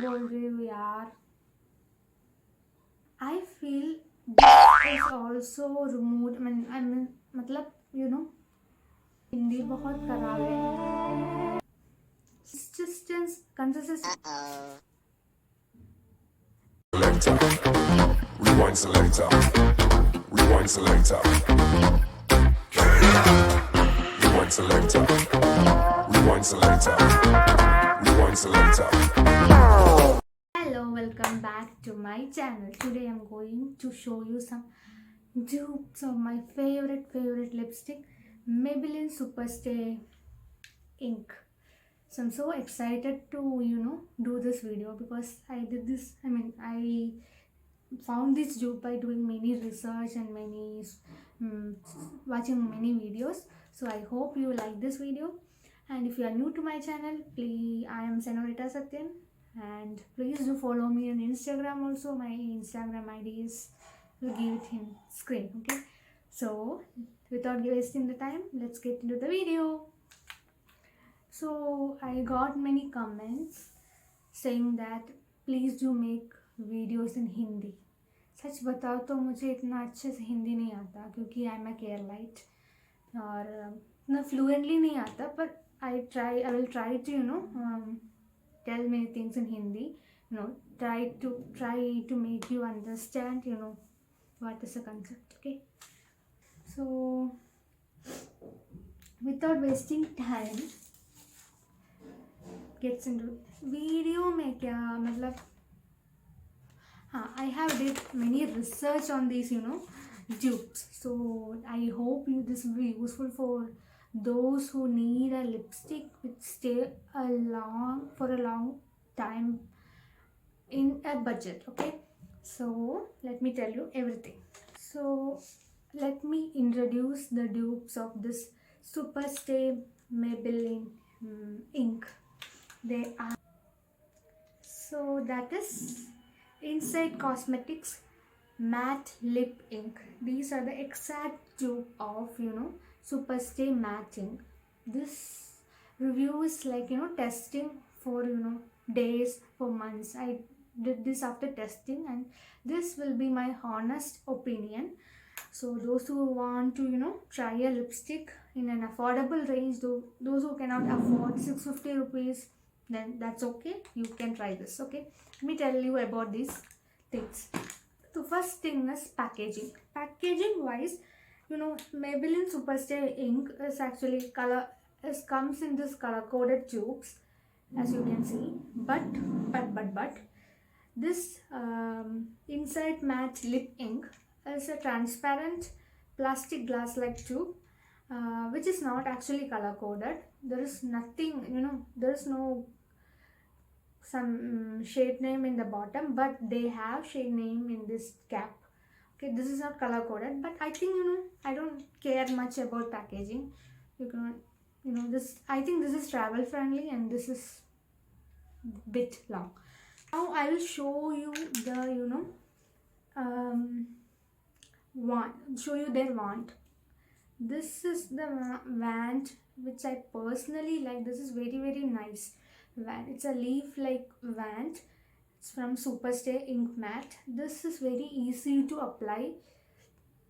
बोल रही हो यार? I feel this is also removed. I mean मतलब हिंदी बहुत खराब है. Consistency. Selector, rewind selector, rewind selector, rewind selector, rewind selector, rewind selector. Hello, welcome back to my channel. Today I'm going to show you some dupes of my favorite lipstick, Maybelline Superstay Ink. So I'm so excited to do this video because I found this dupe by doing many research and um, watching many videos. So I hope you like this video, and if you are new to my channel, please, I am Senorita Satyan, and please do follow me on Instagram also. My Instagram ID is, will give it in screen. Okay, so without wasting the time, let's get into the video. So I got many comments saying that please do make videos in Hindi. सच बताओ तो मुझे इतना अच्छे से हिंदी नहीं आता क्योंकि I am a Keralite और इतना फ्लुएंटली नहीं आता, पर I will try to tell many things in Hindi, try to make you understand what is the concept. Okay, so without wasting time, gets into video में क्या मतलब. हाँ, I have did many research on these dupes, so I hope this will be useful for those who need a lipstick which stay for a long time in a budget. Okay, so let me tell you everything. So let me introduce the dupes of this Superstay Maybelline ink. They are, so that is Inside Cosmetics Matte Lip Ink. These are the exact dupe of Superstay Matte Ink. This review is like testing for days, for months. I did this after testing, and this will be my honest opinion. So those who want to try a lipstick in an affordable range, those who cannot afford 650 rupees, then that's okay, you can try this. Okay, let me tell you about these things. The first thing is packaging wise, Maybelline Superstay ink is actually comes in this color coded tubes, as you can see, but this Inside Matte Lip Ink is a transparent plastic glass like tube, which is not actually color coded. There is nothing, there is no some shade name in the bottom, but they have shade name in this cap. Okay, this is not color coded, but I think I don't care much about packaging. You can this, I think this is travel friendly, and this is bit long. Now I will show you the show you their wand. This is the wand which I personally like. This is very nice wand. It's a leaf like wand. It's from Superstay Ink Matte. This is very easy to apply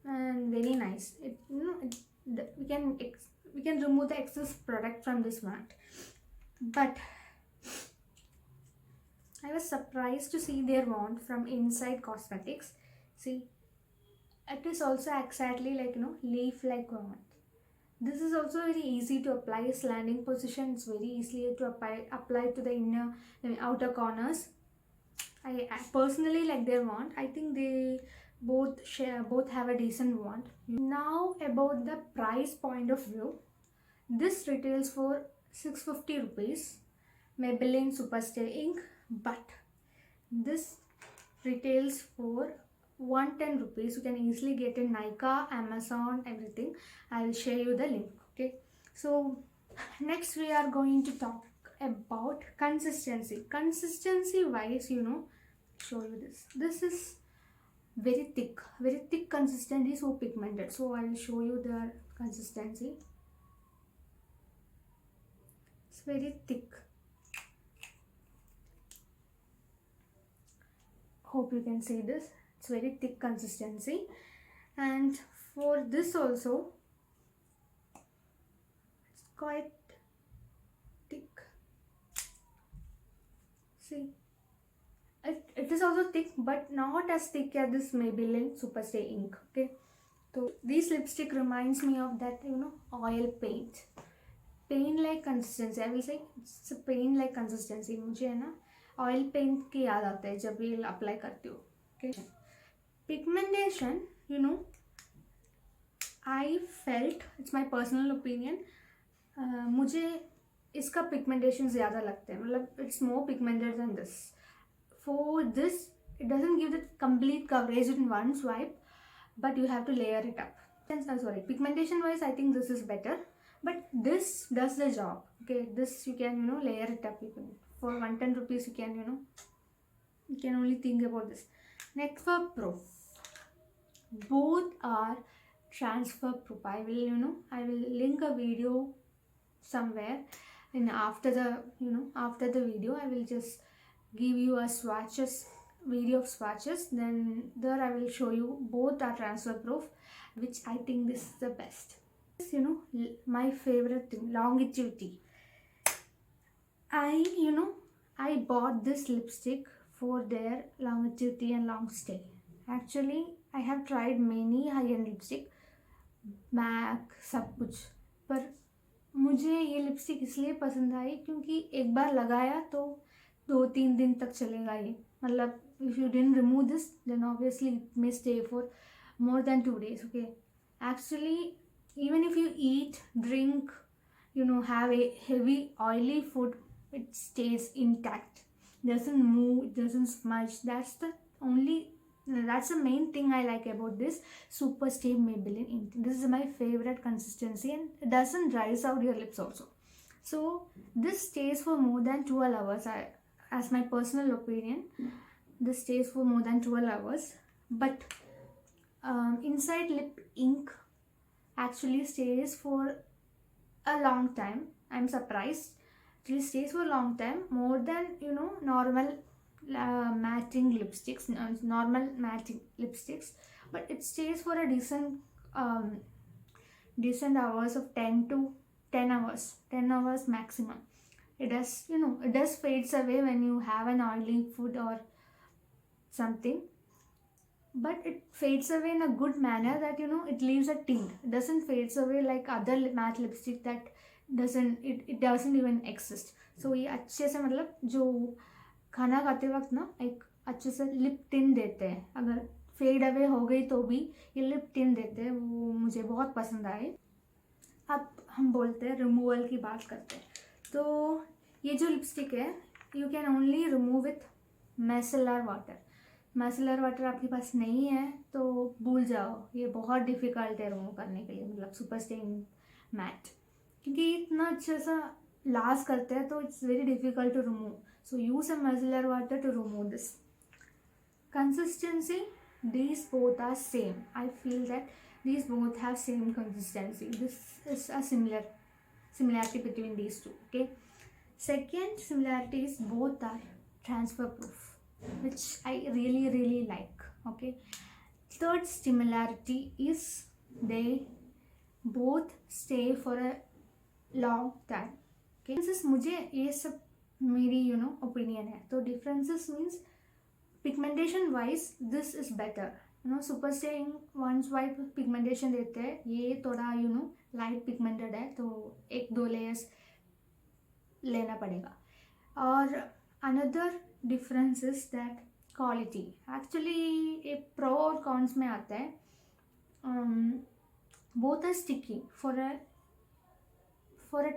and very nice. We can remove the excess product from this wand. But I was surprised to see their wand from Inside Cosmetics. See, it is also exactly like leaf like wand. This is also very easy to apply. Slanting position, it's very easy to apply to the outer corners. I personally like their wand. I think they both have a decent wand. Now about the price point of view, this retails for 650 rupees, Maybelline Superstay ink, but this retails for 110 rupees. You can easily get in Nykaa, Amazon, everything. I will share you the link. Okay, so next we are going to talk about consistency wise. Show you this is very thick consistency, so pigmented. So I will show you the consistency. It's very thick. hope you can see this. It's very thick consistency. And for this also, it's quite thick. See, it is also thick, but not as thick as this Maybelline Superstay ink. Okay, so this lipstick reminds me of that, you know, oil paint like consistency. I will say it's a paint like consistency. मुझे है ना oil paint की याद आता है जब ये apply करती हूँ. Okay, pigmentation, you know, I felt, it's my personal opinion, मुझे इसका पिगमेंटेशन ज़्यादा लगता है. मतलब it's more pigmented than this. For this it doesn't give the complete coverage in one swipe, but you have to layer it up. Sorry, pigmentation wise I think this is better, but this does the job. Okay, this you can, you know, layer it up. You can, for 110 rupees you can, you know, you can only think about this. Next for Pro, both are transfer proof. I will, you know, I will link a video somewhere, and after the, you know, after the video I will just give you a swatches video of swatches. Then there I will show you both are transfer proof, which I think this is the best. You know, my favorite thing, Longitude. I bought this lipstick for their Longitude and Long Stay. Actually I have tried many high-end lipstick, MAC सब कुछ, पर मुझे ये lipstick इसलिए पसंद आई क्योंकि एक बार लगाया तो 2-3 दिन तक चलेगा ये. मतलब if you didn't remove this, then obviously it may stay for more than 2 days. Okay, actually even if you eat, drink, you know, have a heavy oily food, it stays intact, doesn't move, it doesn't smudge. That's the main thing I like about this Superstay Maybelline ink. This is my favorite consistency, and it doesn't dries out your lips also. So this stays for more than 12 hours. As my personal opinion, this stays for more than 12 hours. But inside lip ink actually stays for a long time. I'm surprised. It stays for a long time, more than, you know, normal matting lipsticks, but it stays for a decent hours of 10 hours maximum. It does, you know, it does fades away when you have an oily food or something, but it fades away in a good manner that, you know, it leaves a tint. It doesn't fades away like other matte lipstick that it doesn't even exist. So ये अच्छे से, मतलब जो खाना खाते वक्त ना एक अच्छे से लिप टिन देते हैं, अगर फेड अवे हो गई तो भी ये लिप टिन देते हैं, वो मुझे बहुत पसंद आए. अब हम बोलते हैं रिमूवल की बात करते हैं. तो ये जो लिपस्टिक है, you can only remove with micellar water. Micellar water आपके पास नहीं है तो भूल जाओ, ये बहुत डिफ़िकल्ट है रिमूव करने के लिए. मतलब सुपरस्टे मैट, क्योंकि इतना अच्छा सा लास्ट करते हैं तो it's very difficult to remove. So use a micellar water to remove this. Consistency, these both are same. I feel that these both have same consistency. This is a similarity between these two. Okay. Second similarity is both are transfer proof, which I really like. Okay. Third similarity is they both stay for a long time. Okay. Differences मुझे ये सब मेरी, you know, opinion है. तो differences means pigmentation wise this is better. You know, Superstay one swipe pigmentation देते हैं, ये थोड़ा, you know, light pigmented है, तो 1-2 layers लेना पड़ेगा. और another difference is that quality. Actually एक pro और cons में आता है. Both are sticky for a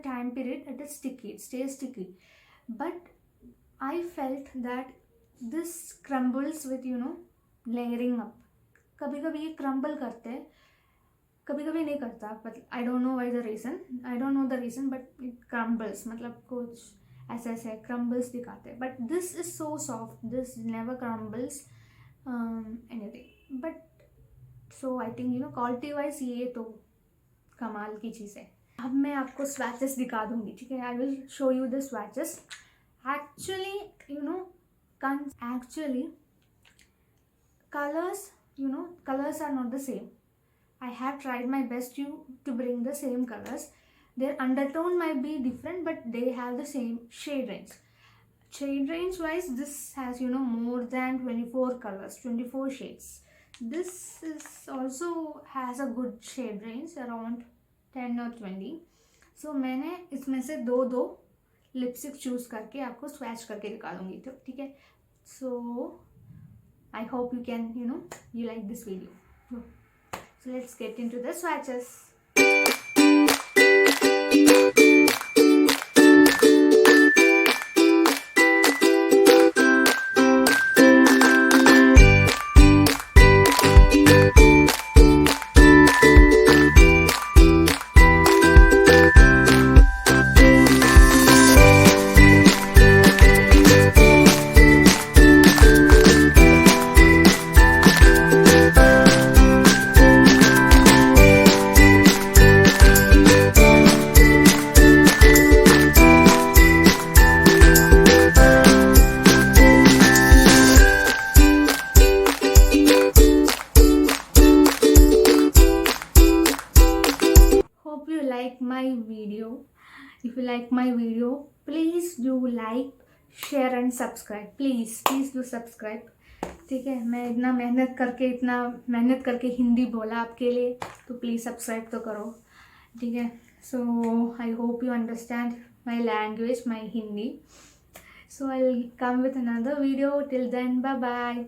time period. It is sticky, it stays sticky. But I felt that this crumbles with, you know, layering up. कभी कभी ये crumble करते हैं, कभी कभी नहीं करता, but I don't know why the reason. I don't know the reason, but it crumbles. मतलब कुछ ऐसे crumbles दिखाते हैं. But this is so soft. This never crumbles anything. But so I think, you know, quality wise ये तो कमाल की चीज़ है. अब मैं आपको स्वैचेस दिखा दूंगी, ठीक है. I will show you the swatches. Actually, you know, colors, colors are not the same. I have tried my best to bring the same colors. Their undertone might be different, but they have the same shade range. Shade range wise, this has more than 24 colors, 24 shades. This is also has a good shade range, around 10 or 20. So मैंने इसमें से दो lipstick choose करके आपको swatch करके दिखाऊंगी, तो ठीक है. So I hope you can you like this video. So let's get into the swatches. Hope you like my video. If you like my video, please do like, share and subscribe. Please do subscribe. ठीक है, मैं इतना मेहनत करके हिंदी बोला आपके लिए, तो प्लीज़ सब्सक्राइब तो करो, ठीक है. So I hope you understand my language, my Hindi. So I will come with another video. Till then, bye bye.